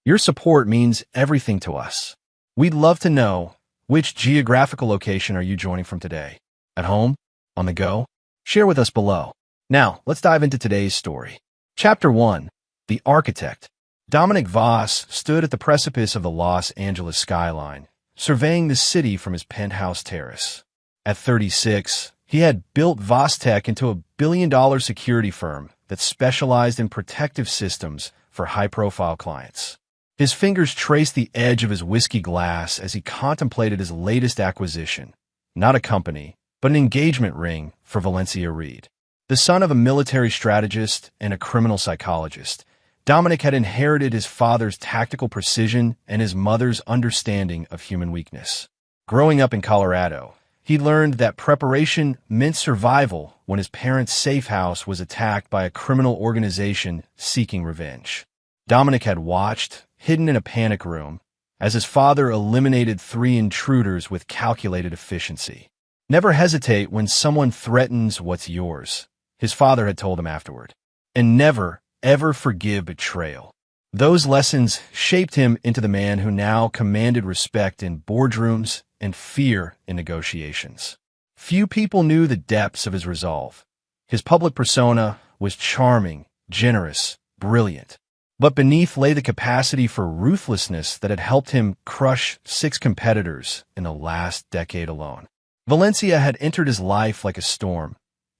Your support means everything to us. We'd love to know, which geographical location are you joining from today? At home? On the go? Share with us below. Now, let's dive into today's story. Chapter 1. The Architect. Dominic Voss stood at the precipice of the Los Angeles skyline, surveying the city from his penthouse terrace. At 36, he had built Vostech into a billion-dollar security firm that specialized in protective systems for high-profile clients. His fingers traced the edge of his whiskey glass as he contemplated his latest acquisition, not a company, but an engagement ring for Valencia Reed. The son of a military strategist and a criminal psychologist, Dominic had inherited his father's tactical precision and his mother's understanding of human weakness. Growing up in Colorado, he learned that preparation meant survival when his parents' safe house was attacked by a criminal organization seeking revenge. Dominic had watched, hidden in a panic room, as his father eliminated 3 intruders with calculated efficiency. Never hesitate when someone threatens what's yours, his father had told him afterward. And never, ever forgive betrayal. Those lessons shaped him into the man who now commanded respect in boardrooms and fear in negotiations. Few people knew the depths of his resolve. His public persona was charming, generous, brilliant. But beneath lay the capacity for ruthlessness that had helped him crush 6 competitors in the last decade alone. Valencia had entered his life like a storm.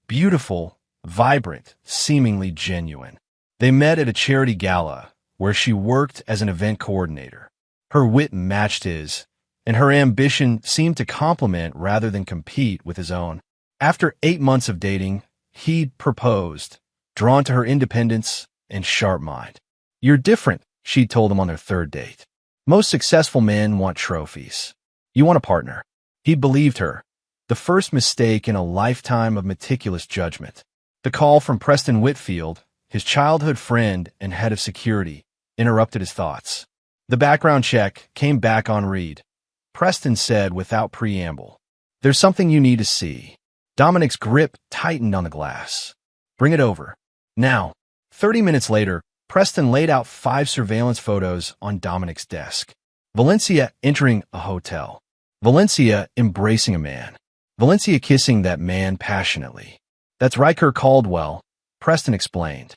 Beautiful, vibrant, seemingly genuine. They met at a charity gala, where she worked as an event coordinator. Her wit matched his, and her ambition seemed to complement rather than compete with his own. After 8 months of dating, he'd proposed, drawn to her independence and sharp mind. "You're different," she told him on their 3rd date. "Most successful men want trophies. You want a partner." He believed her. The first mistake in a lifetime of meticulous judgment. The call from Preston Whitfield, his childhood friend and head of security, interrupted his thoughts. The background check came back on read. Preston said without preamble, "There's something you need to see." Dominic's grip tightened on the glass. "Bring it over." Now. 30 minutes later, Preston laid out 5 surveillance photos on Dominic's desk. Valencia entering a hotel. Valencia embracing a man. Valencia kissing that man passionately. "That's Riker Caldwell," Preston explained.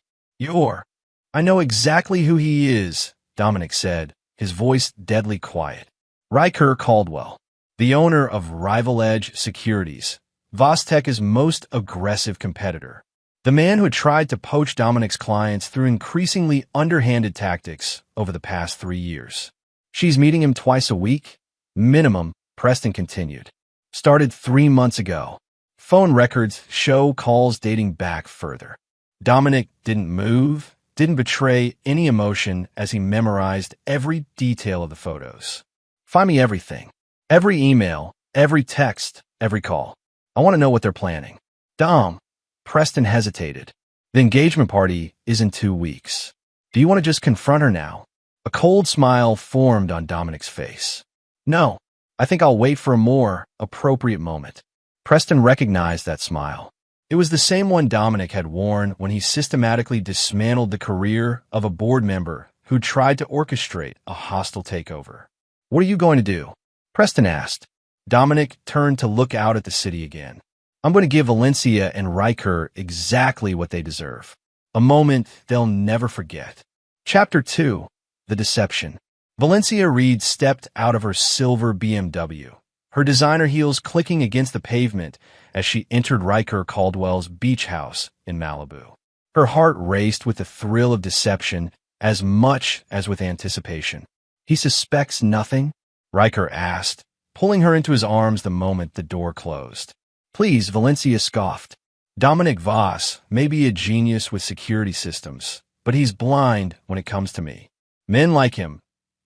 I know exactly who he is," Dominic said, his voice deadly quiet. Riker Caldwell, the owner of Rival Edge Securities, Vostech's most aggressive competitor. The man who had tried to poach Dominic's clients through increasingly underhanded tactics over the past 3 years. "She's meeting him twice a week? Minimum," Preston continued. "Started 3 months ago. Phone records show calls dating back further." Dominic didn't move, didn't betray any emotion as he memorized every detail of the photos. "Find me everything. Every email, every text, every call. I want to know what they're planning." "Dom." Preston hesitated. "The engagement party is in 2 weeks. Do you want to just confront her now?" A cold smile formed on Dominic's face. "No, I think I'll wait for a more appropriate moment." Preston recognized that smile. It was the same one Dominic had worn when he systematically dismantled the career of a board member who tried to orchestrate a hostile takeover. "What are you going to do?" Preston asked. Dominic turned to look out at the city again. "I'm going to give Valencia and Riker exactly what they deserve. A moment they'll never forget." Chapter 2. The Deception. Valencia Reed stepped out of her silver BMW, her designer heels clicking against the pavement as she entered Riker Caldwell's beach house in Malibu. Her heart raced with the thrill of deception as much as with anticipation. "He suspects nothing?" Riker asked, pulling her into his arms the moment the door closed. "Please," Valencia scoffed. "Dominic Voss may be a genius with security systems, but he's blind when it comes to me. Men like him,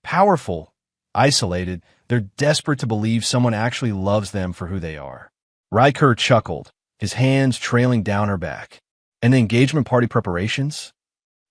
powerful, isolated, they're desperate to believe someone actually loves them for who they are." Riker chuckled, his hands trailing down her back. "And the engagement party preparations?"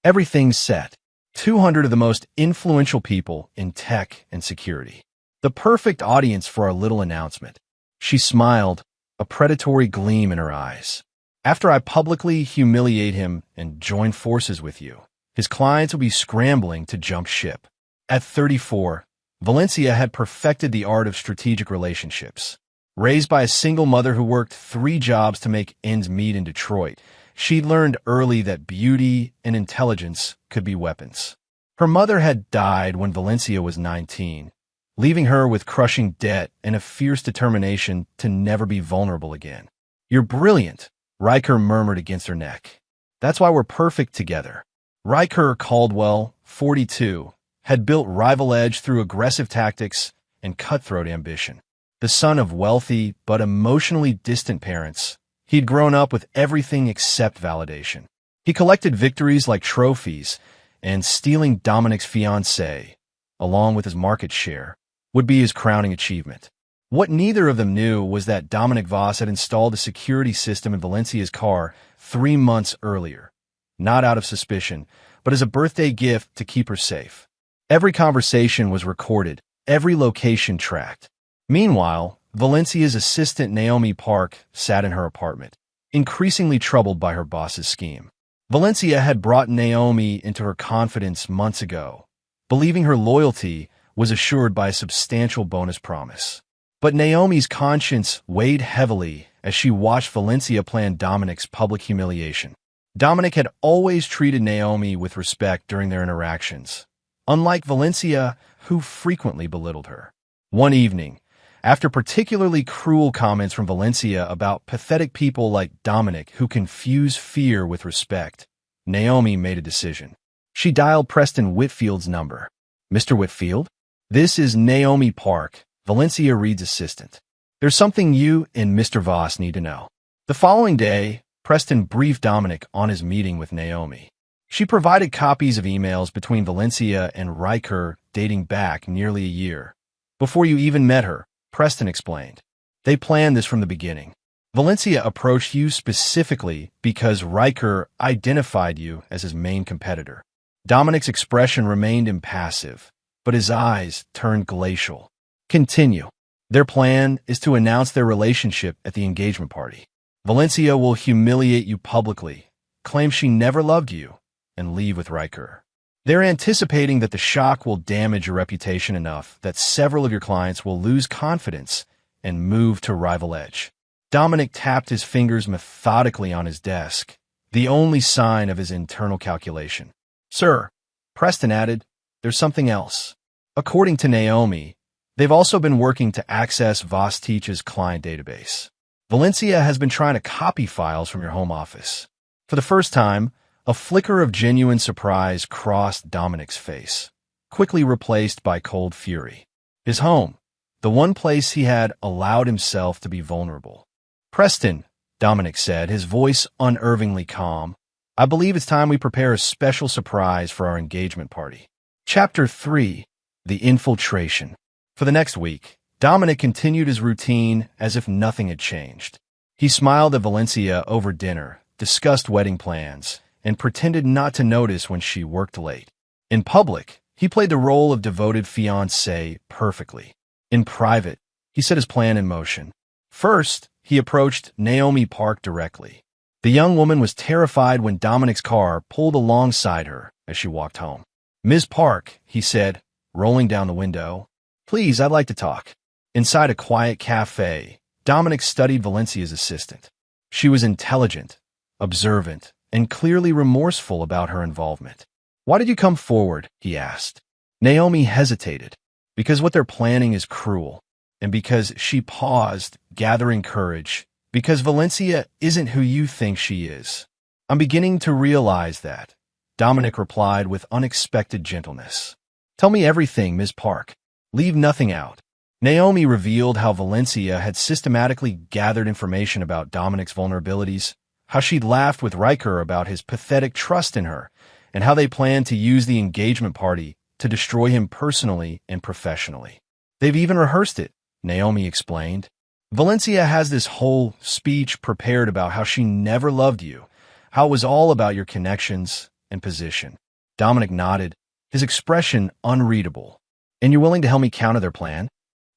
"Everything's set. 200 of the most influential people in tech and security. The perfect audience for our little announcement." She smiled, a predatory gleam in her eyes. "After I publicly humiliate him and join forces with you, his clients will be scrambling to jump ship." At 34, Valencia had perfected the art of strategic relationships. Raised by a single mother who worked 3 jobs to make ends meet in Detroit, she'd learned early that beauty and intelligence could be weapons. Her mother had died when Valencia was 19, leaving her with crushing debt and a fierce determination to never be vulnerable again. "You're brilliant," Riker murmured against her neck. "That's why we're perfect together." Riker Caldwell, 42, had built Rival Edge through aggressive tactics and cutthroat ambition. The son of wealthy but emotionally distant parents, he'd grown up with everything except validation. He collected victories like trophies, and stealing Dominic's fiancée, along with his market share, would be his crowning achievement. What neither of them knew was that Dominic Voss had installed a security system in Valencia's car 3 months earlier, not out of suspicion, but as a birthday gift to keep her safe. Every conversation was recorded, every location tracked. Meanwhile, Valencia's assistant Naomi Park sat in her apartment, increasingly troubled by her boss's scheme. Valencia had brought Naomi into her confidence months ago, believing her loyalty was assured by a substantial bonus promise. But Naomi's conscience weighed heavily as she watched Valencia plan Dominic's public humiliation. Dominic had always treated Naomi with respect during their interactions, unlike Valencia, who frequently belittled her. One evening, after particularly cruel comments from Valencia about pathetic people like Dominic who confuse fear with respect, Naomi made a decision. She dialed Preston Whitfield's number. "Mr. Whitfield? This is Naomi Park, Valencia Reed's assistant. There's something you and Mr. Voss need to know." The following day, Preston briefed Dominic on his meeting with Naomi. She provided copies of emails between Valencia and Riker dating back nearly a year. "Before you even met her," Preston explained. "They planned this from the beginning. Valencia approached you specifically because Riker identified you as his main competitor." Dominic's expression remained impassive, but his eyes turned glacial. "Continue. Their plan is to announce their relationship at the engagement party. Valencia will humiliate you publicly, claim she never loved you, and leave with Riker. They're anticipating that the shock will damage your reputation enough that several of your clients will lose confidence and move to Rival Edge." Dominic tapped his fingers methodically on his desk, the only sign of his internal calculation. "Sir," Preston added, "there's something else. According to Naomi, they've also been working to access Voss Teach's client database. Valencia has been trying to copy files from your home office." For the first time, a flicker of genuine surprise crossed Dominic's face, quickly replaced by cold fury. His home, the one place he had allowed himself to be vulnerable. "Preston," Dominic said, his voice unervingly calm, "I believe it's time we prepare a special surprise for our engagement party." Chapter 3: The Infiltration. For the next week, Dominic continued his routine as if nothing had changed. He smiled at Valencia over dinner, discussed wedding plans, and pretended not to notice when she worked late. In public, he played the role of devoted fiancé perfectly. In private, he set his plan in motion. First, he approached Naomi Park directly. The young woman was terrified when Dominic's car pulled alongside her as she walked home. "Ms. Park," he said, rolling down the window, "please, I'd like to talk." Inside a quiet cafe, Dominic studied Valencia's assistant. She was intelligent, observant, and clearly remorseful about her involvement. "Why did you come forward?" he asked. Naomi hesitated. "Because what they're planning is cruel." And because she paused, gathering courage, "because Valencia isn't who you think she is." "I'm beginning to realize that," Dominic replied with unexpected gentleness. "Tell me everything, Ms. Park. Leave nothing out." Naomi revealed how Valencia had systematically gathered information about Dominic's vulnerabilities, how she'd laughed with Riker about his pathetic trust in her, and how they planned to use the engagement party to destroy him personally and professionally. "They've even rehearsed it," Naomi explained. "Valencia has this whole speech prepared about how she never loved you, how it was all about your connections and position." Dominic nodded, his expression unreadable. "And you're willing to help me counter their plan?"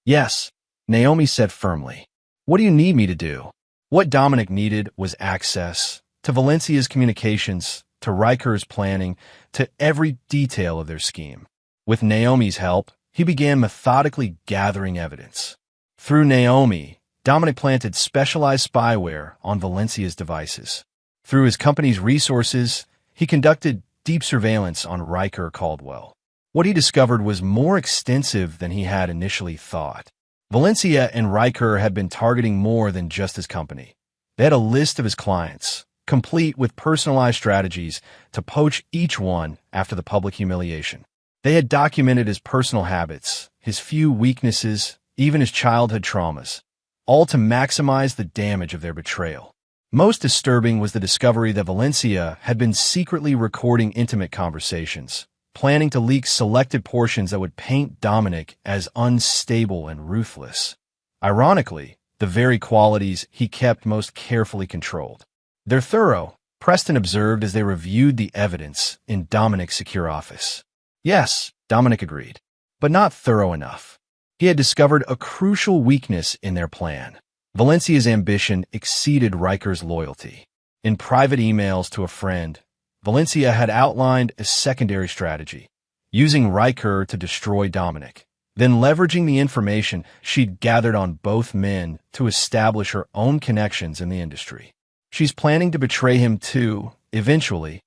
"Yes," Naomi said firmly. "What do you need me to do?" What Dominic needed was access to Valencia's communications, to Riker's planning, to every detail of their scheme. With Naomi's help, he began methodically gathering evidence. Through Naomi, Dominic planted specialized spyware on Valencia's devices. Through his company's resources, he conducted deep surveillance on Riker Caldwell. What he discovered was more extensive than he had initially thought. Valencia and Riker had been targeting more than just his company. They had a list of his clients, complete with personalized strategies to poach each one after the public humiliation. They had documented his personal habits, his few weaknesses, even his childhood traumas, all to maximize the damage of their betrayal. Most disturbing was the discovery that Valencia had been secretly recording intimate conversations, planning to leak selected portions that would paint Dominic as unstable and ruthless. Ironically, the very qualities he kept most carefully controlled. They're thorough, Preston observed as they reviewed the evidence in Dominic's secure office. Yes, Dominic agreed, but not thorough enough. He had discovered a crucial weakness in their plan. Valencia's ambition exceeded Riker's loyalty. In private emails to a friend, Valencia had outlined a secondary strategy, using Riker to destroy Dominic, then leveraging the information she'd gathered on both men to establish her own connections in the industry. She's planning to betray him too, eventually,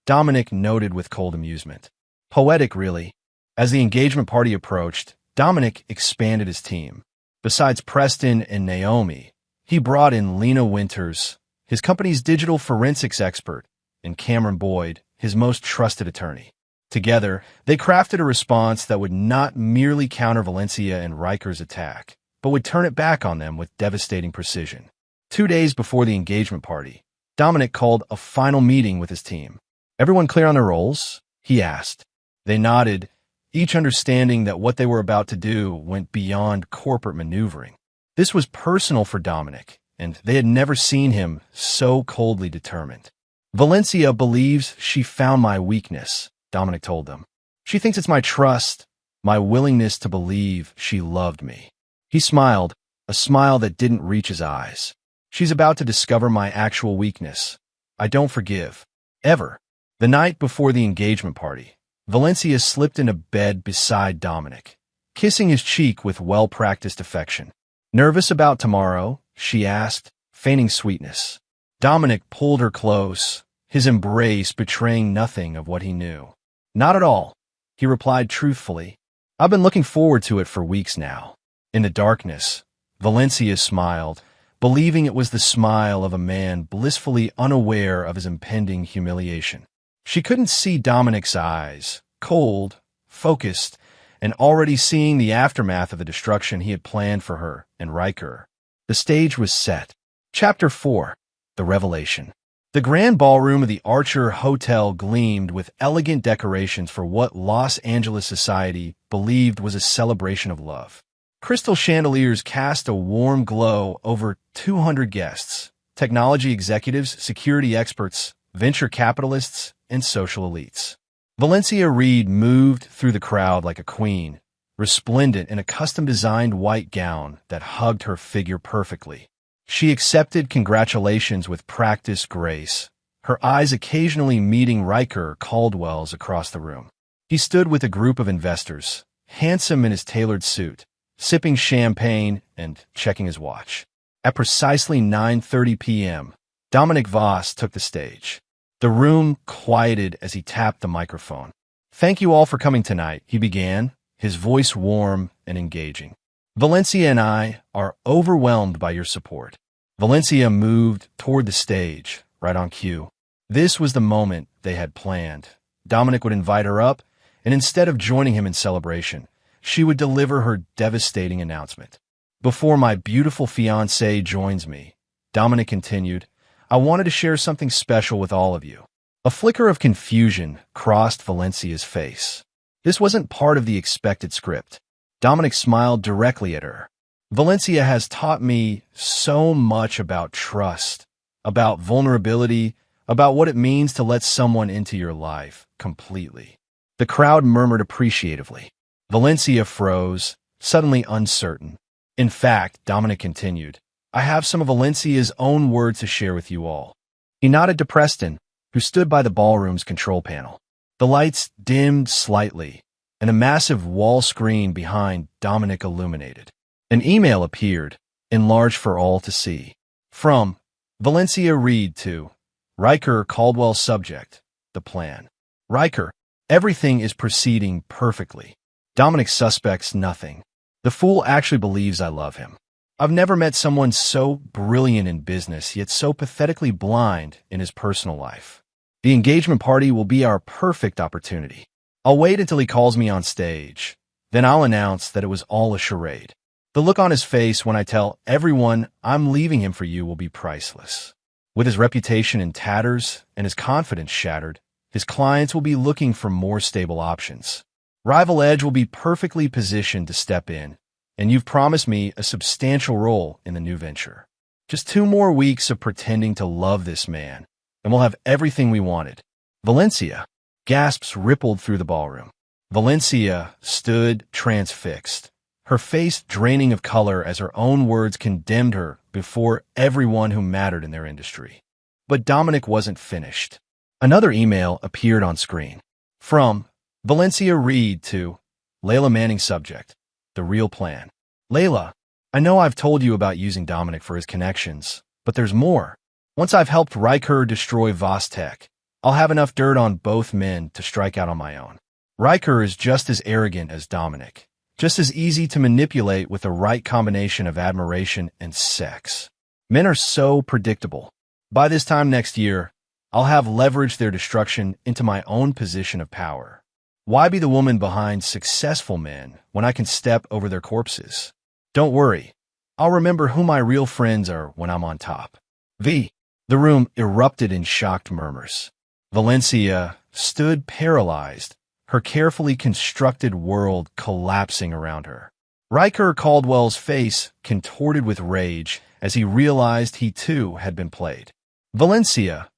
Dominic noted with cold amusement. Poetic, really. As the engagement party approached, Dominic expanded his team. Besides Preston and Naomi, he brought in Lena Winters, his company's digital forensics expert, and Cameron Boyd, his most trusted attorney. Together, they crafted a response that would not merely counter Valencia and Riker's attack, but would turn it back on them with devastating precision. 2 days before the engagement party, Dominic called a final meeting with his team. "Everyone clear on their roles?" he asked. They nodded, each understanding that what they were about to do went beyond corporate maneuvering. This was personal for Dominic, and they had never seen him so coldly determined. "Valencia believes she found my weakness," Dominic told them. "She thinks it's my trust, my willingness to believe she loved me." He smiled, a smile that didn't reach his eyes. "She's about to discover my actual weakness. I don't forgive. Ever." The night before the engagement party, Valencia slipped into bed beside Dominic, kissing his cheek with well-practiced affection. "Nervous about tomorrow?" she asked, feigning sweetness. Dominic pulled her close, his embrace betraying nothing of what he knew. "Not at all," he replied truthfully. "I've been looking forward to it for weeks now." In the darkness, Valencia smiled, believing it was the smile of a man blissfully unaware of his impending humiliation. She couldn't see Dominic's eyes, cold, focused, and already seeing the aftermath of the destruction he had planned for her and Riker. The stage was set. Chapter 4. The Revelation. The grand ballroom of the Archer Hotel gleamed with elegant decorations for what Los Angeles society believed was a celebration of love. Crystal chandeliers cast a warm glow over 200 guests, technology executives, security experts, venture capitalists, and social elites. Valencia Reed moved through the crowd like a queen, resplendent in a custom-designed white gown that hugged her figure perfectly. She accepted congratulations with practiced grace, her eyes occasionally meeting Riker Caldwell's across the room. He stood with a group of investors, handsome in his tailored suit, sipping champagne and checking his watch. At precisely 9:30 p.m., Dominic Voss took the stage. The room quieted as he tapped the microphone. "Thank you all for coming tonight," he began, his voice warm and engaging. "Valencia and I are overwhelmed by your support." Valencia moved toward the stage, right on cue. This was the moment they had planned. Dominic would invite her up, and instead of joining him in celebration, she would deliver her devastating announcement. "Before my beautiful fiancée joins me," Dominic continued, "I wanted to share something special with all of you." A flicker of confusion crossed Valencia's face. This wasn't part of the expected script. Dominic smiled directly at her. "Valencia has taught me so much about trust, about vulnerability, about what it means to let someone into your life completely." The crowd murmured appreciatively. Valencia froze, suddenly uncertain. "In fact," Dominic continued, "I have some of Valencia's own words to share with you all." He nodded to Preston, who stood by the ballroom's control panel. The lights dimmed slightly, and a massive wall screen behind Dominic illuminated. An email appeared, enlarged for all to see. From Valencia Reed to Riker Caldwell. Subject: the plan. Riker, everything is proceeding perfectly. Dominic suspects nothing. The fool actually believes I love him. I've never met someone so brilliant in business, yet so pathetically blind in his personal life. The engagement party will be our perfect opportunity. I'll wait until he calls me on stage. Then I'll announce that it was all a charade. The look on his face when I tell everyone I'm leaving him for you will be priceless. With his reputation in tatters and his confidence shattered, his clients will be looking for more stable options. Rival Edge will be perfectly positioned to step in, and you've promised me a substantial role in the new venture. Just 2 more weeks of pretending to love this man, and we'll have everything we wanted. Valencia. Gasps rippled through the ballroom. Valencia stood transfixed, her face draining of color as her own words condemned her before everyone who mattered in their industry. But Dominic wasn't finished. Another email appeared on screen. From Valencia Reed to Layla Manning. Subject: the real plan. Layla, I know I've told you about using Dominic for his connections, but there's more. Once I've helped Riker destroy Vostek, I'll have enough dirt on both men to strike out on my own. Riker is just as arrogant as Dominic, just as easy to manipulate with the right combination of admiration and sex. Men are so predictable. By this time next year, I'll have leveraged their destruction into my own position of power. Why be the woman behind successful men when I can step over their corpses? Don't worry, I'll remember who my real friends are when I'm on top. The room erupted in shocked murmurs. Valencia stood paralyzed, her carefully constructed world collapsing around her. Riker Caldwell's face contorted with rage as he realized he too had been played. Valencia,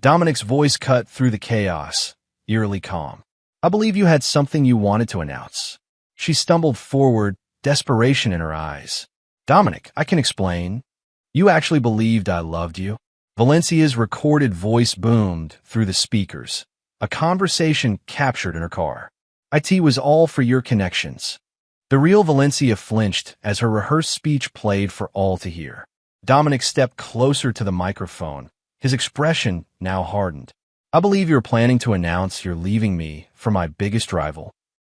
Dominic's voice cut through the chaos, eerily calm. I believe you had something you wanted to announce. She stumbled forward, desperation in her eyes. Dominic, I can explain. You actually believed I loved you? Valencia's recorded voice boomed through the speakers, a conversation captured in her car. IT was all for your connections. The real Valencia flinched as her rehearsed speech played for all to hear. Dominic stepped closer to the microphone, his expression now hardened. I believe you're planning to announce you're leaving me for my biggest rival.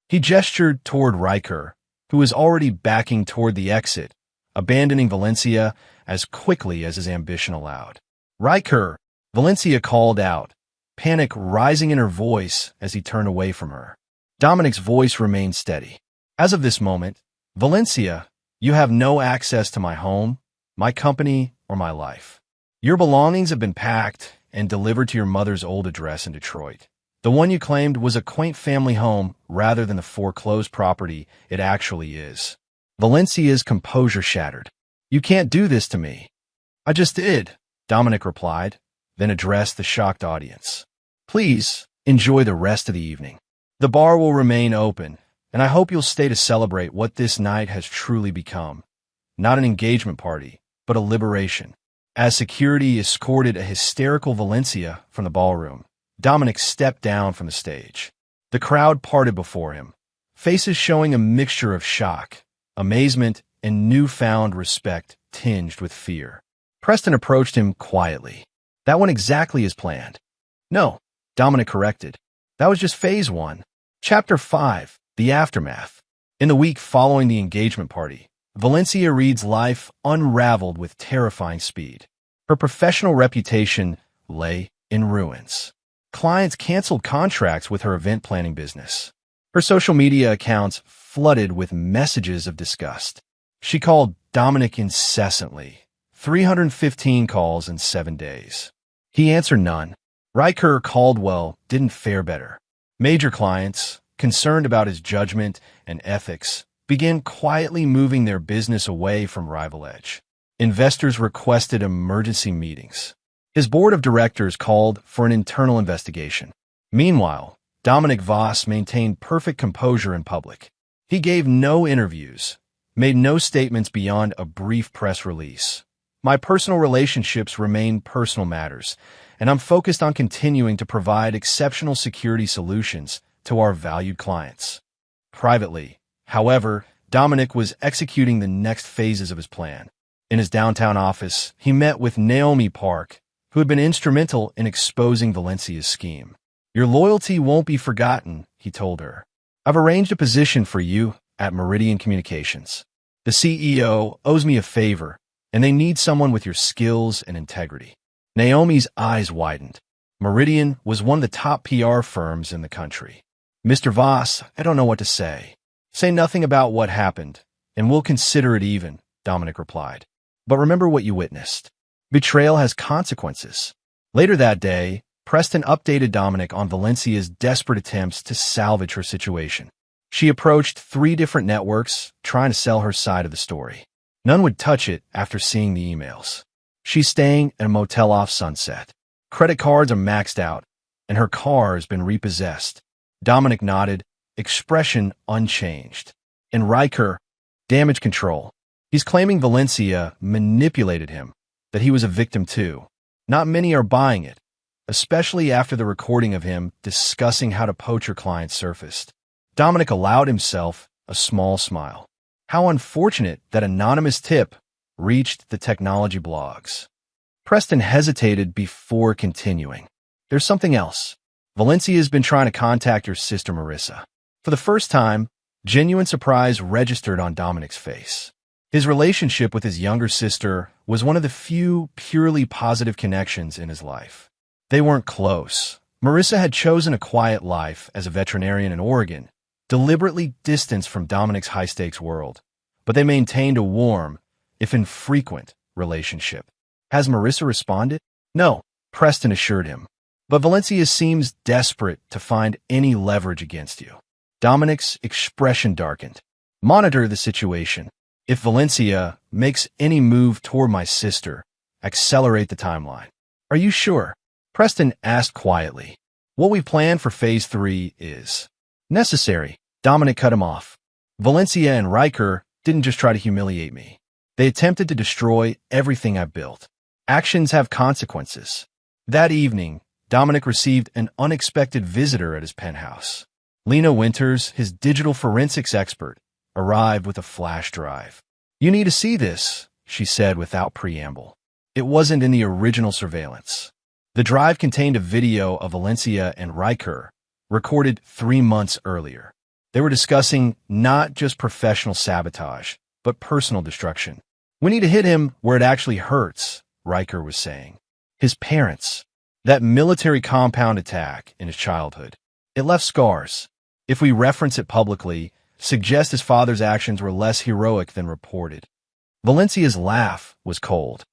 He gestured toward Riker, who was already backing toward the exit, abandoning Valencia as quickly as his ambition allowed. Riker, Valencia called out, panic rising in her voice as he turned away from her. Dominic's voice remained steady. As of this moment, Valencia, you have no access to my home, my company, or my life. Your belongings have been packed and delivered to your mother's old address in Detroit. The one you claimed was a quaint family home rather than the foreclosed property it actually is. Valencia's composure shattered. You can't do this to me. I just did, Dominic replied, then addressed the shocked audience. Please enjoy the rest of the evening. The bar will remain open, and I hope you'll stay to celebrate what this night has truly become. Not an engagement party, but a liberation. As security escorted a hysterical Valencia from the ballroom, Dominic stepped down from the stage. The crowd parted before him, faces showing a mixture of shock, amazement, and newfound respect tinged with fear. Preston approached him quietly. That went exactly as planned. No, Dominic corrected. That was just phase 1. Chapter 5, The Aftermath. In the week following the engagement party, Valencia Reed's life unraveled with terrifying speed. Her professional reputation lay in ruins. Clients canceled contracts with her event planning business. Her social media accounts flooded with messages of disgust. She called Dominic incessantly, 315 calls in 7 days. He answered none. Riker Caldwell didn't fare better. Major clients, concerned about his judgment and ethics, began quietly moving their business away from Rival Edge. Investors requested emergency meetings. His board of directors called for an internal investigation. Meanwhile, Dominic Voss maintained perfect composure in public. He gave no interviews, made no statements beyond a brief press release. My personal relationships remain personal matters, and I'm focused on continuing to provide exceptional security solutions to our valued clients. Privately, however, Dominic was executing the next phases of his plan. In his downtown office, he met with Naomi Park, who had been instrumental in exposing Valencia's scheme. "Your loyalty won't be forgotten," he told her. "I've arranged a position for you at Meridian Communications. The CEO owes me a favor, and they need someone with your skills and integrity." Naomi's eyes widened. Meridian was one of the top PR firms in the country. "Mr. Voss, I don't know what to say. Say nothing about what happened, and we'll consider it even," Dominic replied. "But remember what you witnessed. Betrayal has consequences." Later that day, Preston updated Dominic on Valencia's desperate attempts to salvage her situation. She approached 3 different networks, trying to sell her side of the story. None would touch it after seeing the emails. She's staying at a motel off Sunset. Credit cards are maxed out, and her car has been repossessed. Dominic nodded, expression unchanged. And Riker, damage control. He's claiming Valencia manipulated him, that he was a victim too. Not many are buying it, especially after the recording of him discussing how to poach her client surfaced. Dominic allowed himself a small smile. How unfortunate that anonymous tip reached the technology blogs. Preston hesitated before continuing. "There's something else. Valencia has been trying to contact your sister Marissa." For the first time, genuine surprise registered on Dominic's face. His relationship with his younger sister was one of the few purely positive connections in his life. They weren't close. Marissa had chosen a quiet life as a veterinarian in Oregon, deliberately distanced from Dominic's high-stakes world, but they maintained a warm, if infrequent, relationship. "Has Marissa responded?" "No," Preston assured him. "But Valencia seems desperate to find any leverage against you." Dominic's expression darkened. "Monitor the situation. If Valencia makes any move toward my sister, accelerate the timeline." "Are you sure?" Preston asked quietly. "What we planned for Phase 3 is necessary." Dominic cut him off. "Valencia and Riker didn't just try to humiliate me. They attempted to destroy everything I've built. Actions have consequences." That evening, Dominic received an unexpected visitor at his penthouse. Lena Winters, his digital forensics expert, arrived with a flash drive. "You need to see this," she said without preamble. It wasn't in the original surveillance. The drive contained a video of Valencia and Riker, recorded 3 months earlier. They were discussing not just professional sabotage, but personal destruction. "We need to hit him where it actually hurts," Riker was saying. His parents. That military compound attack in his childhood. It left scars. If we reference it publicly, suggest his father's actions were less heroic than reported. Valencia's laugh was cold.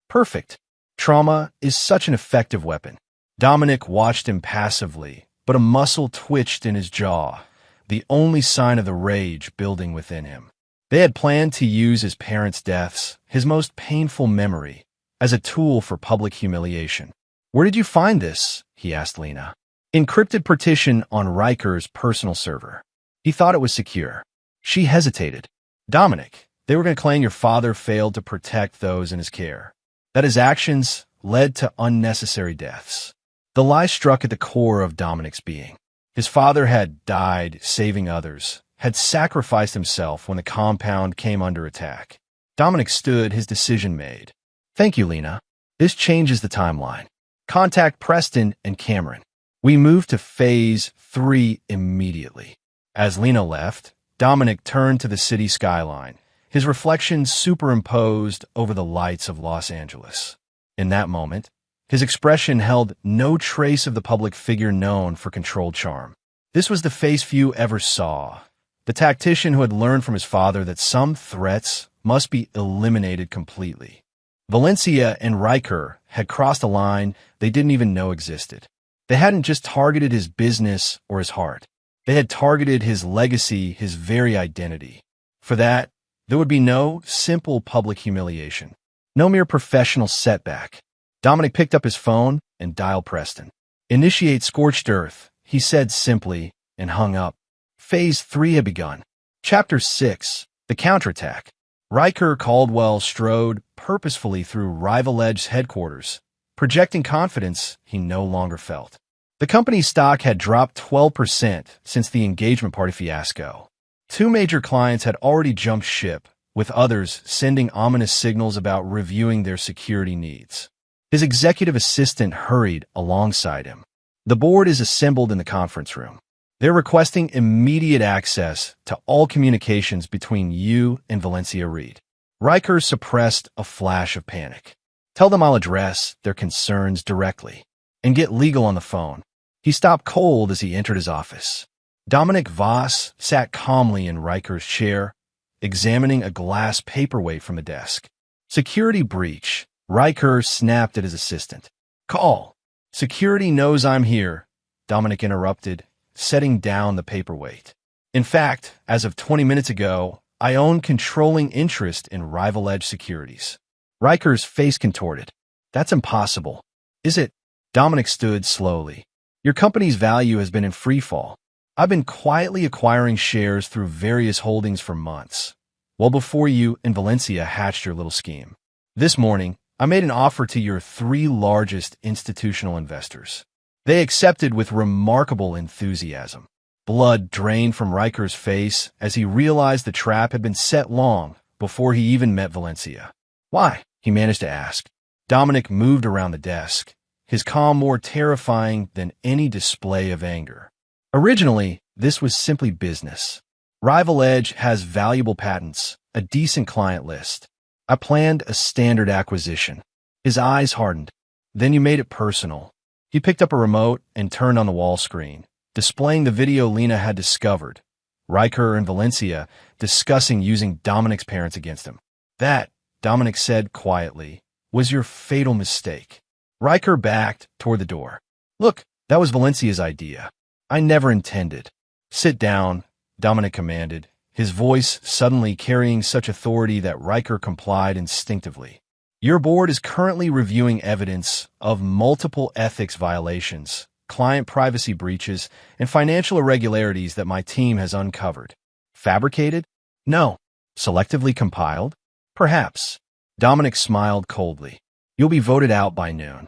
"Perfect. Trauma is such an effective weapon." Dominic watched him passively, but a muscle twitched in his jaw, the only sign of the rage building within him. They had planned to use his parents' deaths, his most painful memory, as a tool for public humiliation. "Where did you find this?" he asked Lena. "Encrypted partition on Riker's personal server." He thought it was secure. She hesitated. "Dominic, they were going to claim your father failed to protect those in his care, that his actions led to unnecessary deaths." The lie struck at the core of Dominic's being. His father had died saving others, had sacrificed himself when the compound came under attack. Dominic stood, his decision made. "Thank you, Lena. This changes the timeline. Contact Preston and Cameron. We move to Phase 3 immediately." As Lena left, Dominic turned to the city skyline, his reflection superimposed over the lights of Los Angeles. In that moment, his expression held no trace of the public figure known for controlled charm. This was the face few ever saw, the tactician who had learned from his father that some threats must be eliminated completely. Valencia and Riker had crossed a line they didn't even know existed. They hadn't just targeted his business or his heart. They had targeted his legacy, his very identity. For that, there would be no simple public humiliation, no mere professional setback. Dominic picked up his phone and dialed Preston. "Initiate scorched earth," he said simply, and hung up. Phase 3 had begun. Chapter 6, The Counterattack. Riker Caldwell strode purposefully through Rival Edge's headquarters, projecting confidence he no longer felt. The company's stock had dropped 12% since the engagement party fiasco. Two major clients had already jumped ship, with others sending ominous signals about reviewing their security needs. His executive assistant hurried alongside him. The board is assembled in the conference room. They're requesting immediate access to all communications between you and Valencia Reed. Riker suppressed a flash of panic. Tell them I'll address their concerns directly and get legal on the phone. He stopped cold as he entered his office. Dominic Voss sat calmly in Riker's chair, examining a glass paperweight from the desk. Security breach. Riker snapped at his assistant. Call. Security knows I'm here, Dominic interrupted, setting down the paperweight. In fact, as of 20 minutes ago, I own controlling interest in Rival Edge Securities. Riker's face contorted. That's impossible. Is it? Dominic stood slowly. Your company's value has been in free fall. I've been quietly acquiring shares through various holdings for months, well before you and Valencia hatched your little scheme. This morning, I made an offer to your three largest institutional investors. They accepted with remarkable enthusiasm. Blood drained from Riker's face as he realized the trap had been set long before he even met Valencia. Why? He managed to ask. Dominic moved around the desk, his calm more terrifying than any display of anger. Originally, this was simply business. Rival Edge has valuable patents, a decent client list. I planned a standard acquisition. His eyes hardened. Then you made it personal. He picked up a remote and turned on the wall screen, displaying the video Lena had discovered. Riker and Valencia discussing using Dominic's parents against him. That, Dominic said quietly, was your fatal mistake. Riker backed toward the door. Look, that was Valencia's idea. I never intended. Sit down, Dominic commanded, his voice suddenly carrying such authority that Riker complied instinctively. Your board is currently reviewing evidence of multiple ethics violations, client privacy breaches, and financial irregularities that my team has uncovered. Fabricated? No. Selectively compiled? Perhaps. Dominic smiled coldly. You'll be voted out by noon.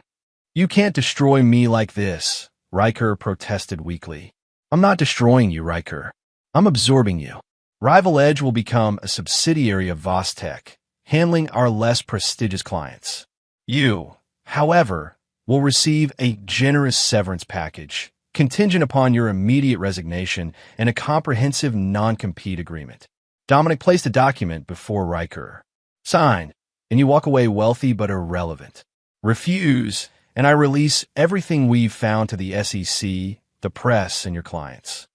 You can't destroy me like this, Riker protested weakly. I'm not destroying you, Riker. I'm absorbing you. Rival Edge will become a subsidiary of Vostech, handling our less prestigious clients. You, however, will receive a generous severance package, contingent upon your immediate resignation and a comprehensive non-compete agreement. Dominic placed a document before Riker. Sign, and you walk away wealthy but irrelevant. Refuse, and I release everything we've found to the SEC, the press, and your clients.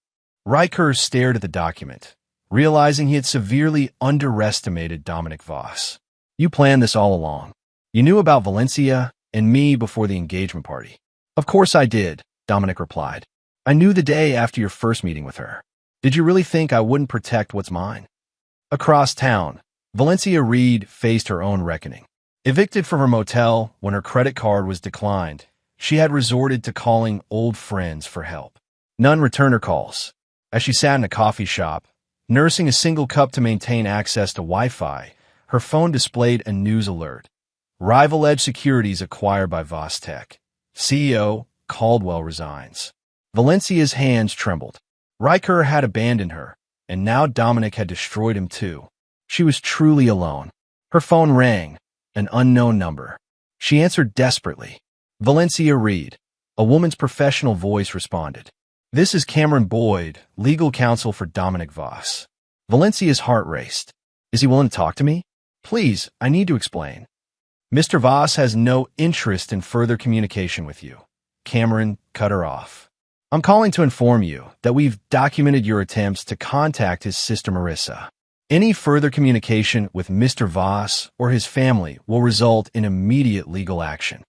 Riker stared at the document, realizing he had severely underestimated Dominic Voss. You planned this all along. You knew about Valencia and me before the engagement party. Of course I did, Dominic replied. I knew the day after your first meeting with her. Did you really think I wouldn't protect what's mine? Across town, Valencia Reed faced her own reckoning. Evicted from her motel when her credit card was declined, she had resorted to calling old friends for help. None returned her calls. As she sat in a coffee shop, nursing a single cup to maintain access to Wi-Fi, her phone displayed a news alert. Rival Edge Securities acquired by Vostech. CEO Caldwell resigns. Valencia's hands trembled. Riker had abandoned her, and now Dominic had destroyed him too. She was truly alone. Her phone rang, an unknown number. She answered desperately. Valencia Reed, a woman's professional voice responded. This is Cameron Boyd, legal counsel for Dominic Voss. Valencia's heart raced. Is he willing to talk to me? Please, I need to explain. Mr. Voss has no interest in further communication with you. Cameron cut her off. I'm calling to inform you that we've documented your attempts to contact his sister Marissa. Any further communication with Mr. Voss or his family will result in immediate legal action.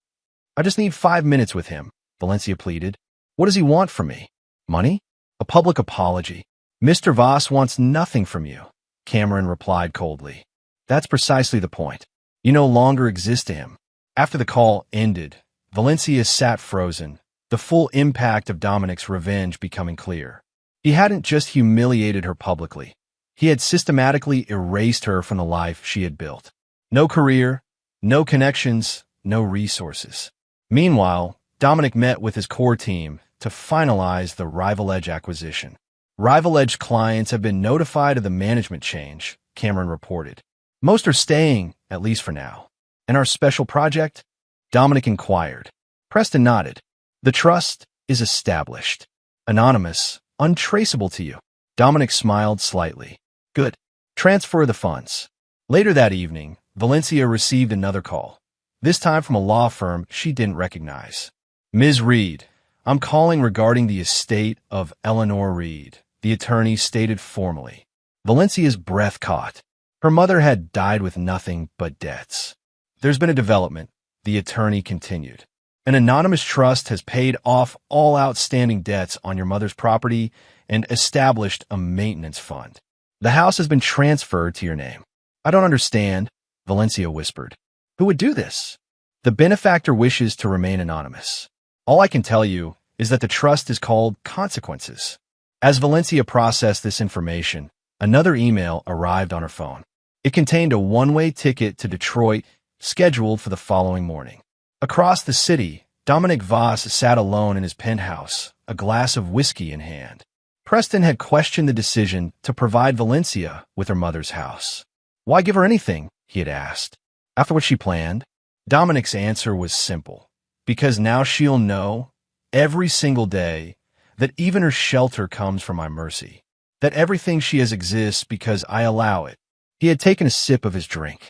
I just need 5 minutes with him, Valencia pleaded. What does he want from me? Money? A public apology? Mr. Voss wants nothing from you, Cameron replied coldly. That's precisely the point. You no longer exist to him. After the call ended, Valencia sat frozen, the full impact of Dominic's revenge becoming clear. He hadn't just humiliated her publicly. He had systematically erased her from the life she had built. No career, no connections, no resources. Meanwhile, Dominic met with his core team, to finalize the Rival Edge acquisition. Rival Edge clients have been notified of the management change, Cameron reported. Most are staying, at least for now. And our special project? Dominic inquired. Preston nodded. The trust is established. Anonymous, untraceable to you. Dominic smiled slightly. Good. Transfer the funds. Later that evening, Valencia received another call, this time from a law firm she didn't recognize. Ms. Reed, I'm calling regarding the estate of Eleanor Reed, the attorney stated formally. Valencia's breath caught. Her mother had died with nothing but debts. There's been a development, the attorney continued. An anonymous trust has paid off all outstanding debts on your mother's property and established a maintenance fund. The house has been transferred to your name. I don't understand, Valencia whispered. Who would do this? The benefactor wishes to remain anonymous. All I can tell you is that the trust is called Consequences. As Valencia processed this information, another email arrived on her phone. It contained a one-way ticket to Detroit, scheduled for the following morning. Across the city, Dominic Voss sat alone in his penthouse, a glass of whiskey in hand. Preston had questioned the decision to provide Valencia with her mother's house. Why give her anything, he had asked. After what she planned, Dominic's answer was simple. Because now she'll know, every single day, that even her shelter comes from my mercy. That everything she has exists because I allow it. He had taken a sip of his drink.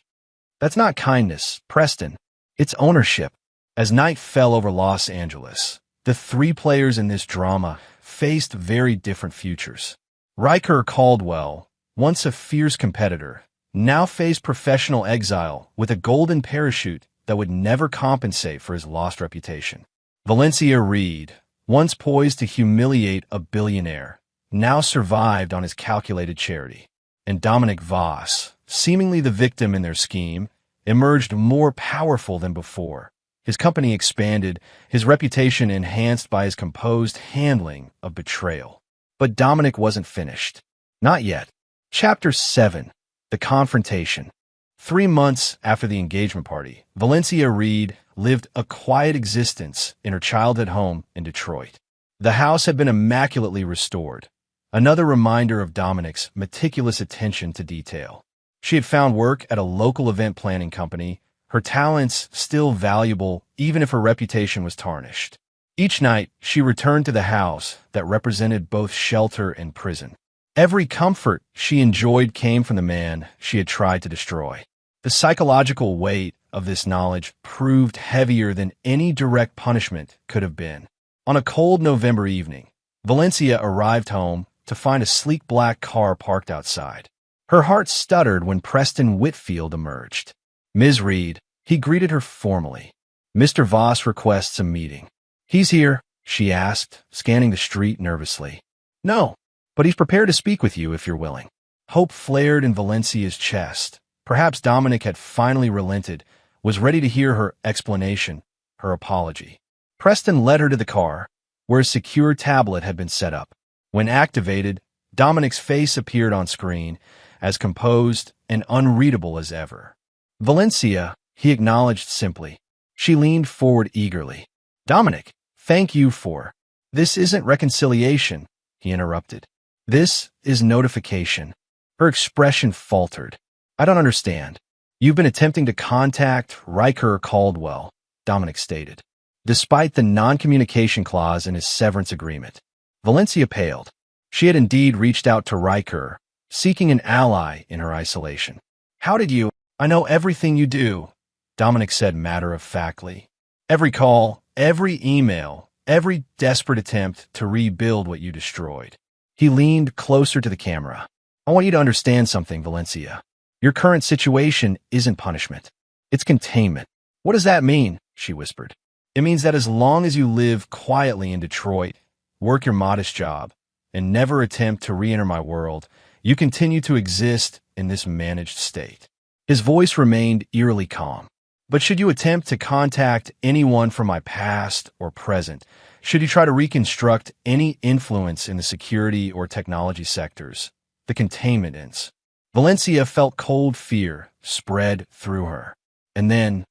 That's not kindness, Preston. It's ownership. As night fell over Los Angeles, the three players in this drama faced very different futures. Riker Caldwell, once a fierce competitor, now faced professional exile with a golden parachute that would never compensate for his lost reputation. Valencia Reed, once poised to humiliate a billionaire, now survived on his calculated charity. And Dominic Voss, seemingly the victim in their scheme, emerged more powerful than before. His company expanded, his reputation enhanced by his composed handling of betrayal. But Dominic wasn't finished. Not yet. Chapter 7. The Confrontation. 3 months after the engagement party, Valencia Reed lived a quiet existence in her childhood home in Detroit. The house had been immaculately restored, another reminder of Dominic's meticulous attention to detail. She had found work at a local event planning company, her talents still valuable even if her reputation was tarnished. Each night, she returned to the house that represented both shelter and prison. Every comfort she enjoyed came from the man she had tried to destroy. The psychological weight of this knowledge proved heavier than any direct punishment could have been. On a cold November evening, Valencia arrived home to find a sleek black car parked outside. Her heart stuttered when Preston Whitfield emerged. Ms. Reed, he greeted her formally. Mr. Voss requests a meeting. He's here, she asked, scanning the street nervously. No, but he's prepared to speak with you if you're willing. Hope flared in Valencia's chest. Perhaps Dominic had finally relented, was ready to hear her explanation, her apology. Preston led her to the car, where a secure tablet had been set up. When activated, Dominic's face appeared on screen, as composed and unreadable as ever. Valencia, he acknowledged simply. She leaned forward eagerly. Dominic, thank you for. This isn't reconciliation, he interrupted. This is notification. Her expression faltered. I don't understand. You've been attempting to contact Riker Caldwell, Dominic stated, despite the non-communication clause in his severance agreement. Valencia paled. She had indeed reached out to Riker, seeking an ally in her isolation. How did you? I know everything you do, Dominic said matter-of-factly. Every call, every email, every desperate attempt to rebuild what you destroyed. He leaned closer to the camera. I want you to understand something, Valencia. Your current situation isn't punishment. It's containment. What does that mean? She whispered. It means that as long as you live quietly in Detroit, work your modest job, and never attempt to re-enter my world, you continue to exist in this managed state. His voice remained eerily calm. But should you attempt to contact anyone from my past or present, should you try to reconstruct any influence in the security or technology sectors, the containment ends. Valencia felt cold fear spread through her. And then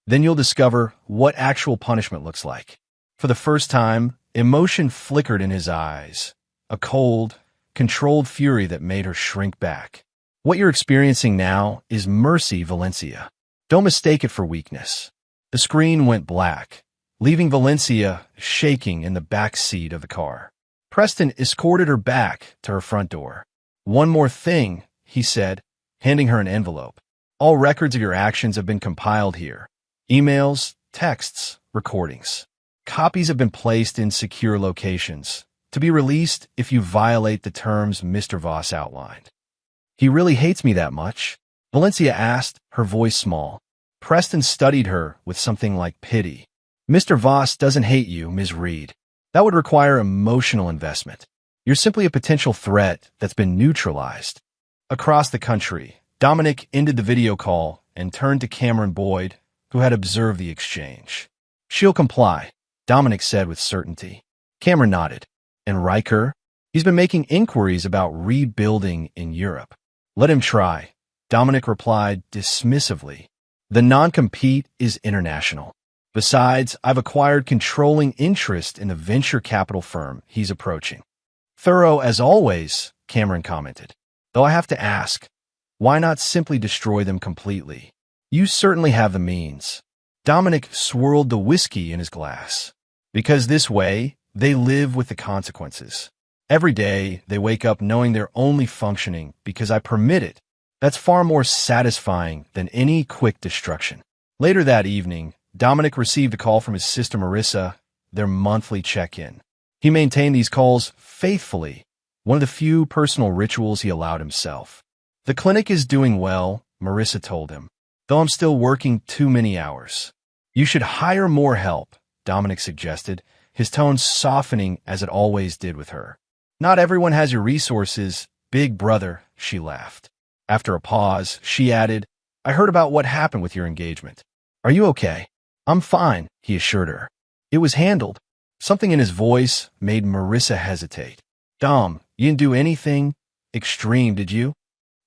you'll discover what actual punishment looks like. For the first time, Emotion flickered in his eyes, a cold, controlled fury that made her shrink back. What you're experiencing now is mercy, Valencia. Don't mistake it for weakness. The screen went black, leaving Valencia shaking in the back seat of the car. Preston escorted her back to her front door. "One more thing," he said, handing her an envelope. "All records of your actions have been compiled here. Emails, texts, recordings. Copies have been placed in secure locations, to be released if you violate the terms Mr. Voss outlined." "He really hates me that much?" Valencia asked, her voice small. Preston studied her with something like pity. "Mr. Voss doesn't hate you, Ms. Reed. That would require emotional investment. You're simply a potential threat that's been neutralized." Across the country, Dominic ended the video call and turned to Cameron Boyd, who had observed the exchange. "She'll comply," Dominic said with certainty. Cameron nodded. "And Riker? He's been making inquiries about rebuilding in Europe." "Let him try," Dominic replied dismissively. "The non-compete is international. Besides, I've acquired controlling interest in the venture capital firm he's approaching." "Thorough as always," Cameron commented. "Though I have to ask, why not simply destroy them completely? You certainly have the means." Dominic swirled the whiskey in his glass. "Because this way, they live with the consequences. Every day, they wake up knowing they're only functioning because I permit it. That's far more satisfying than any quick destruction." Later that evening, Dominic received a call from his sister Marissa, their monthly check-in. He maintained these calls faithfully, one of the few personal rituals he allowed himself. "The clinic is doing well," Marissa told him, "though I'm still working too many hours." "You should hire more help," Dominic suggested, his tone softening as it always did with her. "Not everyone has your resources, big brother," she laughed. After a pause, she added, "I heard about what happened with your engagement. Are you okay?" "I'm fine," he assured her. "It was handled." Something in his voice made Marissa hesitate. "Dom, you didn't do anything extreme, did you?"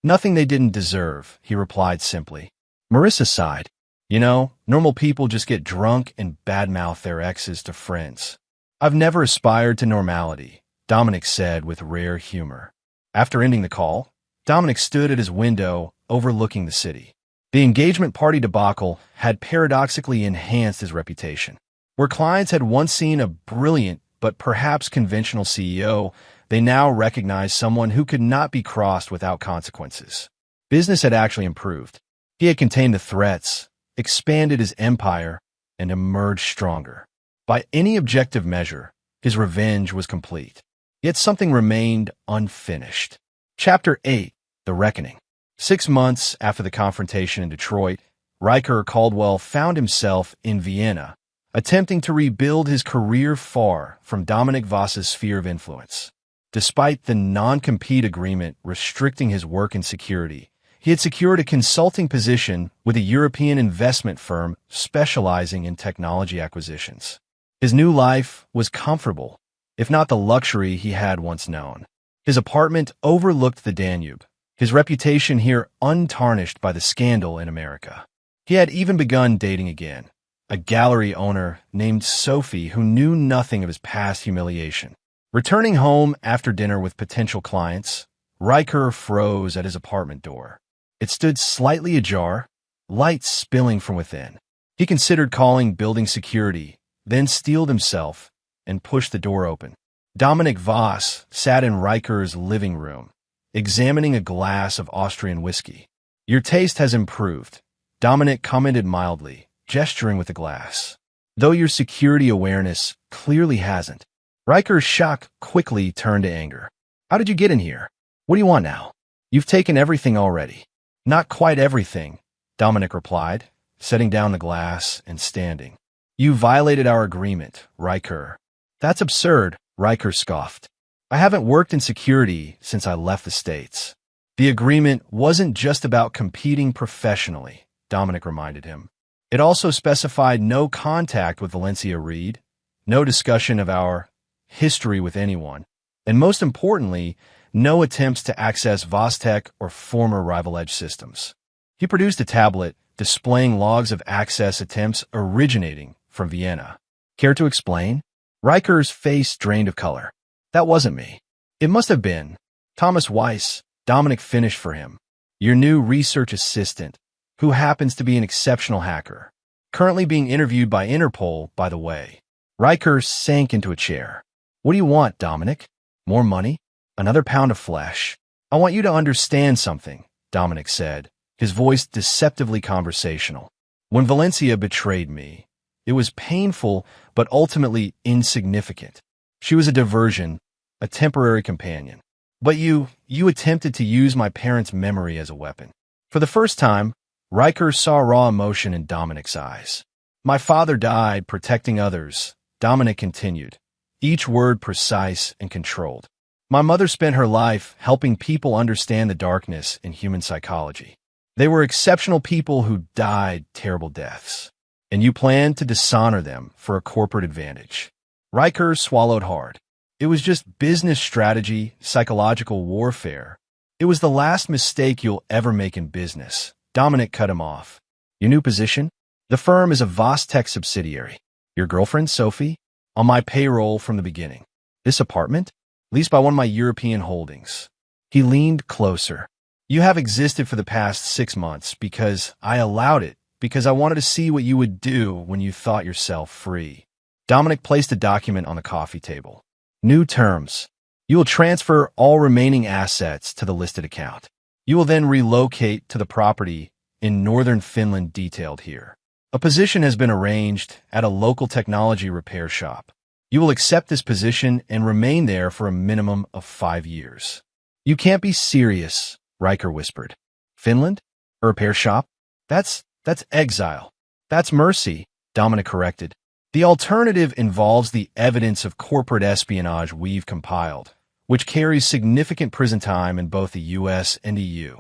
"Nothing they didn't deserve," he replied simply. Marissa sighed. "You know, normal people just get drunk and badmouth their exes to friends." "I've never aspired to normality," Dominic said with rare humor. After ending the call, Dominic stood at his window overlooking the city. The engagement party debacle had paradoxically enhanced his reputation. Where clients had once seen a brilliant but perhaps conventional CEO, they now recognized someone who could not be crossed without consequences. Business had actually improved. He had contained the threats, expanded his empire, and emerged stronger. By any objective measure, his revenge was complete. Yet something remained unfinished. Chapter 8, The Reckoning. 6 months after the confrontation in Detroit, Riker Caldwell found himself in Vienna, attempting to rebuild his career far from Dominic Voss's sphere of influence. Despite the non-compete agreement restricting his work and security, he had secured a consulting position with a European investment firm specializing in technology acquisitions. His new life was comfortable, if not the luxury he had once known. His apartment overlooked the Danube, his reputation here untarnished by the scandal in America. He had even begun dating again, a gallery owner named Sophie who knew nothing of his past humiliation. Returning home after dinner with potential clients, Riker froze at his apartment door. It stood slightly ajar, light spilling from within. He considered calling building security, then steeled himself and pushed the door open. Dominic Voss sat in Riker's living room, examining a glass of Austrian whiskey. "Your taste has improved," Dominic commented mildly, gesturing with the glass. "Though your security awareness clearly hasn't." Riker's shock quickly turned to anger. "How did you get in here? What do you want now? You've taken everything already." "Not quite everything," Dominic replied, setting down the glass and standing. "You violated our agreement, Riker." "That's absurd," Riker scoffed. "I haven't worked in security since I left the States." "The agreement wasn't just about competing professionally," Dominic reminded him. "It also specified no contact with Valencia Reed, no discussion of our history with anyone, and most importantly, no attempts to access Vostech or former Rival Edge systems." He produced a tablet displaying logs of access attempts originating from Vienna. "Care to explain?" Riker's face drained of color. That wasn't me. It must have been Thomas Weiss. Dominic finished for him. Your new research assistant, who happens to be an exceptional hacker. Currently being interviewed by Interpol, by the way. Riker sank into a chair. What do you want, Dominic? More money? Another pound of flesh? I want you to understand something, Dominic said, his voice deceptively conversational. When Valencia betrayed me, it was painful but ultimately insignificant. She was a diversion, a temporary companion. But you attempted to use my parents' memory as a weapon. For the first time, Riker saw raw emotion in Dominic's eyes. My father died protecting others, Dominic continued, each word precise and controlled. My mother spent her life helping people understand the darkness in human psychology. They were exceptional people who died terrible deaths. And you planned to dishonor them for a corporate advantage. Riker swallowed hard. It was just business strategy, psychological warfare. It was the last mistake you'll ever make in business. Dominic cut him off. Your new position? The firm is a Vostech subsidiary. Your girlfriend, Sophie? On my payroll from the beginning. This apartment? Leased by one of my European holdings. He leaned closer. You have existed for the past 6 months because I allowed it, because I wanted to see what you would do when you thought yourself free. Dominic placed a document on the coffee table. New terms. You will transfer all remaining assets to the listed account. You will then relocate to the property in northern Finland detailed here. A position has been arranged at a local technology repair shop. You will accept this position and remain there for a minimum of 5 years. You can't be serious, Riker whispered. Finland? A repair shop? That's exile. That's mercy, Dominic corrected. The alternative involves the evidence of corporate espionage we've compiled, which carries significant prison time in both the U.S. and EU.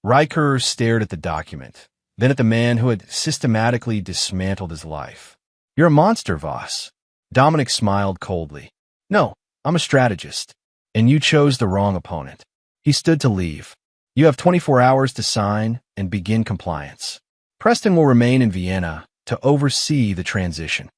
Riker stared at the document, then at the man who had systematically dismantled his life. You're a monster, Voss. Dominic smiled coldly. No, I'm a strategist. And you chose the wrong opponent. He stood to leave. You have 24 hours to sign and begin compliance. Preston will remain in Vienna to oversee the transition.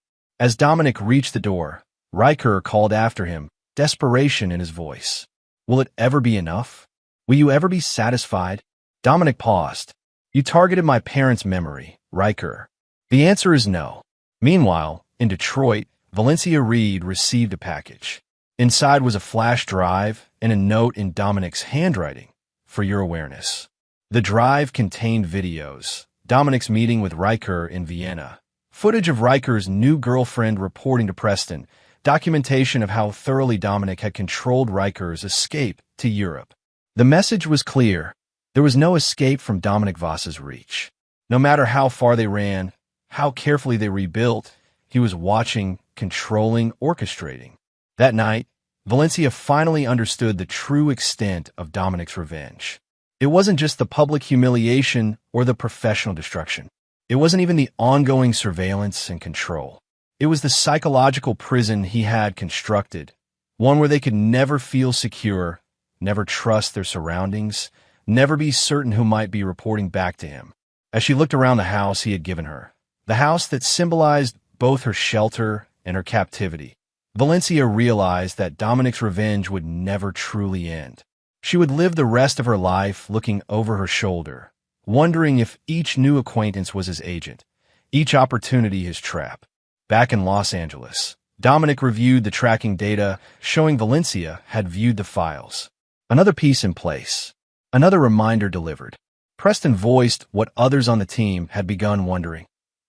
As Dominic reached the door, Riker called after him, desperation in his voice. Will it ever be enough? Will you ever be satisfied? Dominic paused. You targeted my parents' memory, Riker. The answer is no. Meanwhile, in Detroit, Valencia Reed received a package. Inside was a flash drive and a note in Dominic's handwriting, for your awareness. The drive contained videos, Dominic's meeting with Riker in Vienna, footage of Riker's new girlfriend reporting to Preston, documentation of how thoroughly Dominic had controlled Riker's escape to Europe. The message was clear. There was no escape from Dominic Voss's reach. No matter how far they ran, how carefully they rebuilt, he was watching, controlling, orchestrating. That night, Valencia finally understood the true extent of Dominic's revenge. It wasn't just the public humiliation or the professional destruction. It wasn't even the ongoing surveillance and control. It was the psychological prison he had constructed, one where they could never feel secure, never trust their surroundings, never be certain who might be reporting back to him. As she looked around the house he had given her, the house that symbolized both her shelter and her captivity, Valencia realized that Dominic's revenge would never truly end. She would live the rest of her life looking over her shoulder, wondering if each new acquaintance was his agent, each opportunity his trap. Back in Los Angeles, Dominic reviewed the tracking data, showing Valencia had viewed the files. Another piece in place. Another reminder delivered. Preston voiced what others on the team had begun wondering.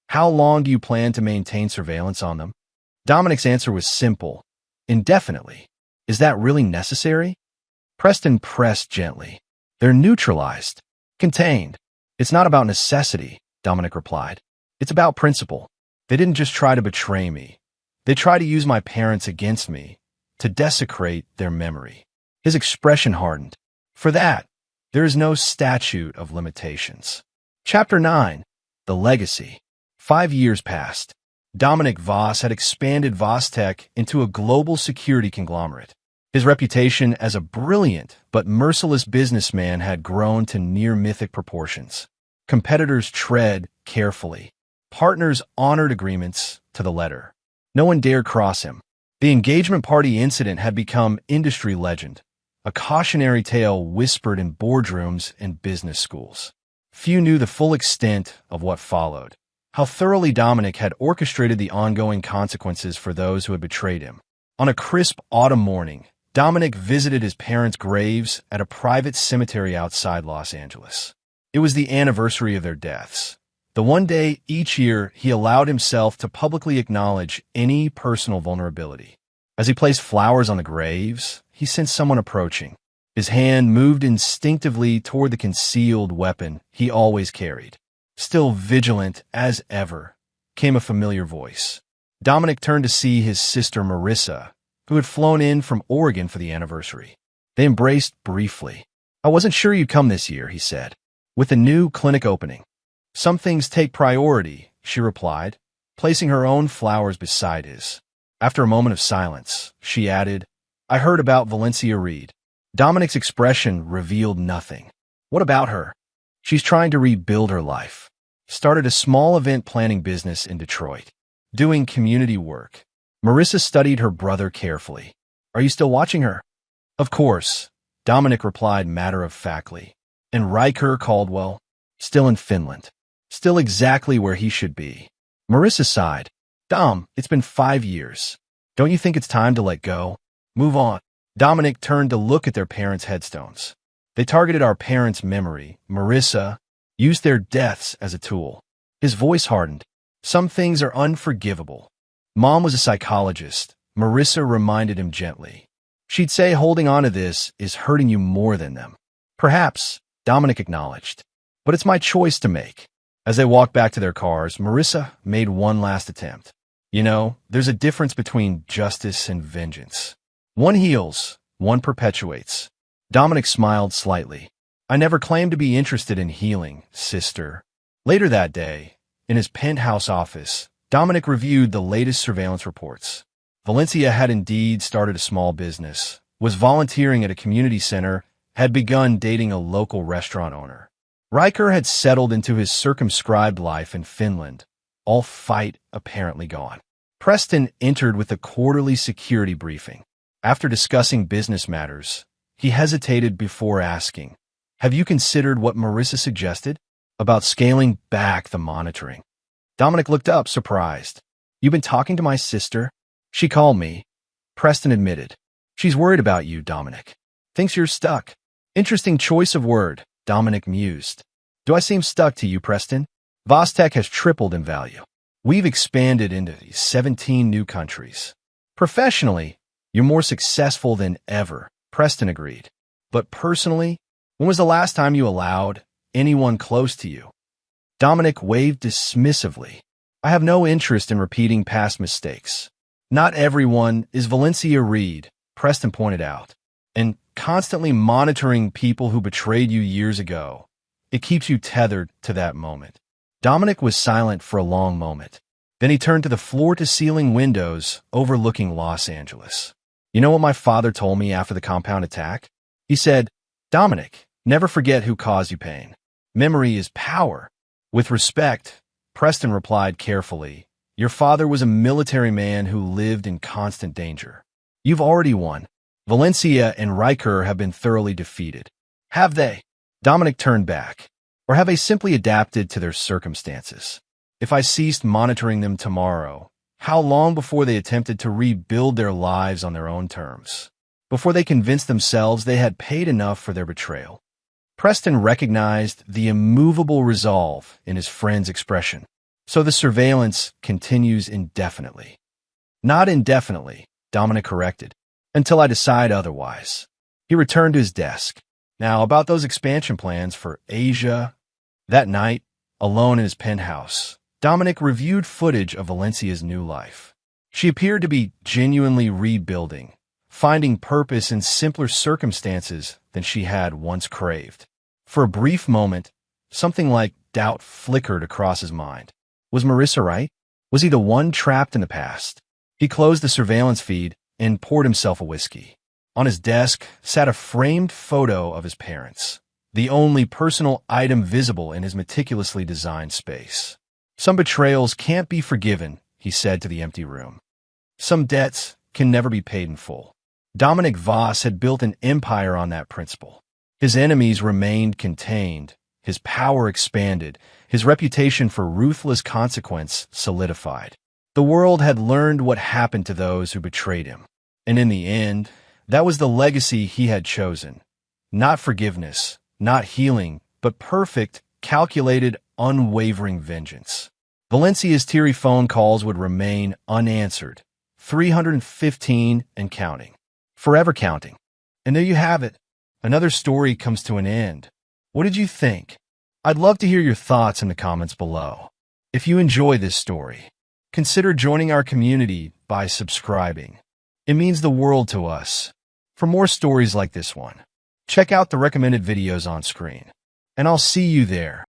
How long do you plan to maintain surveillance on them? Dominic's answer was simple. Indefinitely. Is that really necessary? Preston pressed gently. They're neutralized. Contained. It's not about necessity, Dominic replied. It's about principle. They didn't just try to betray me. They tried to use my parents against me, to desecrate their memory. His expression hardened. For that, there is no statute of limitations. Chapter 9. The Legacy. 5 years passed. Dominic Voss had expanded Vostech into a global security conglomerate. His reputation as a brilliant but merciless businessman had grown to near-mythic proportions. Competitors tread carefully. Partners honored agreements to the letter. No one dared cross him. The engagement party incident had become industry legend, a cautionary tale whispered in boardrooms and business schools. Few knew the full extent of what followed, how thoroughly Dominic had orchestrated the ongoing consequences for those who had betrayed him. On a crisp autumn morning, Dominic visited his parents' graves at a private cemetery outside Los Angeles. It was the anniversary of their deaths, the one day each year he allowed himself to publicly acknowledge any personal vulnerability. As he placed flowers on the graves, he sensed someone approaching. His hand moved instinctively toward the concealed weapon he always carried. Still vigilant as ever, came a familiar voice. Dominic turned to see his sister Marissa, who had flown in from Oregon for the anniversary. They embraced briefly. "I wasn't sure you'd come this year," he said. "With the new clinic opening." "Some things take priority," she replied, placing her own flowers beside his. After a moment of silence, she added, "I heard about Valencia Reed." Dominic's expression revealed nothing. "What about her?" "She's trying to rebuild her life. Started a small event planning business in Detroit. Doing community work." Marissa studied her brother carefully. "Are you still watching her?" "Of course," Dominic replied matter-of-factly. "And Riker Caldwell? Still in Finland. Still exactly where he should be." Marissa sighed. "Dom, it's been 5 years. Don't you think it's time to let go? Move on?" Dominic turned to look at their parents' headstones. "They targeted our parents' memory. Marissa used their deaths as a tool." His voice hardened. "Some things are unforgivable. Mom was a psychologist," Marissa reminded him gently. "She'd say holding on to this is hurting you more than them." "Perhaps," Dominic acknowledged. "But it's my choice to make." As they walked back to their cars, Marissa made one last attempt. "You know, there's a difference between justice and vengeance. One heals, one perpetuates." Dominic smiled slightly. "I never claimed to be interested in healing, sister." Later that day, in his penthouse office, Dominic reviewed the latest surveillance reports. Valencia had indeed started a small business, was volunteering at a community center, had begun dating a local restaurant owner. Riker had settled into his circumscribed life in Finland, all fight apparently gone. Preston entered with a quarterly security briefing. After discussing business matters, he hesitated before asking, "Have you considered what Marissa suggested about scaling back the monitoring?" Dominic looked up, surprised. "You've been talking to my sister?" "She called me," Preston admitted. "She's worried about you, Dominic. Thinks you're stuck." "Interesting choice of word," Dominic mused. "Do I seem stuck to you, Preston? Vostek has tripled in value. We've expanded into 17 new countries. Professionally, you're more successful than ever," Preston agreed. "But personally, when was the last time you allowed anyone close to you?" Dominic waved dismissively. "I have no interest in repeating past mistakes." "Not everyone is Valencia Reed," Preston pointed out. "And constantly monitoring people who betrayed you years ago, it keeps you tethered to that moment." Dominic was silent for a long moment. Then he turned to the floor-to-ceiling windows overlooking Los Angeles. "You know what my father told me after the compound attack?" He said, "Dominic, never forget who caused you pain. Memory is power." "With respect," Preston replied carefully, "your father was a military man who lived in constant danger. You've already won. Valencia and Riker have been thoroughly defeated." "Have they?" Dominic turned back. "Or have they simply adapted to their circumstances? If I ceased monitoring them tomorrow, how long before they attempted to rebuild their lives on their own terms? Before they convinced themselves they had paid enough for their betrayal?" Preston recognized the immovable resolve in his friend's expression. "So the surveillance continues indefinitely." "Not indefinitely," Dominic corrected, "until I decide otherwise." He returned to his desk. "Now, about those expansion plans for Asia." That night, alone in his penthouse, Dominic reviewed footage of Valencia's new life. She appeared to be genuinely rebuilding, finding purpose in simpler circumstances than she had once craved. For a brief moment, something like doubt flickered across his mind. Was Marissa right? Was he the one trapped in the past? He closed the surveillance feed and poured himself a whiskey. On his desk sat a framed photo of his parents, the only personal item visible in his meticulously designed space. "Some betrayals can't be forgiven," he said to the empty room. "Some debts can never be paid in full. Dominic Voss had built an empire on that principle. His enemies remained contained, his power expanded, his reputation for ruthless consequence solidified. The world had learned what happened to those who betrayed him. And in the end, that was the legacy he had chosen. Not forgiveness, not healing, but perfect, calculated, unwavering vengeance. Valencia's teary phone calls would remain unanswered, 315 and counting. Forever counting. And there you have it. Another story comes to an end. What did you think? I'd love to hear your thoughts in the comments below. If you enjoy this story, consider joining our community by subscribing. It means the world to us. For more stories like this one, check out the recommended videos on screen. And I'll see you there.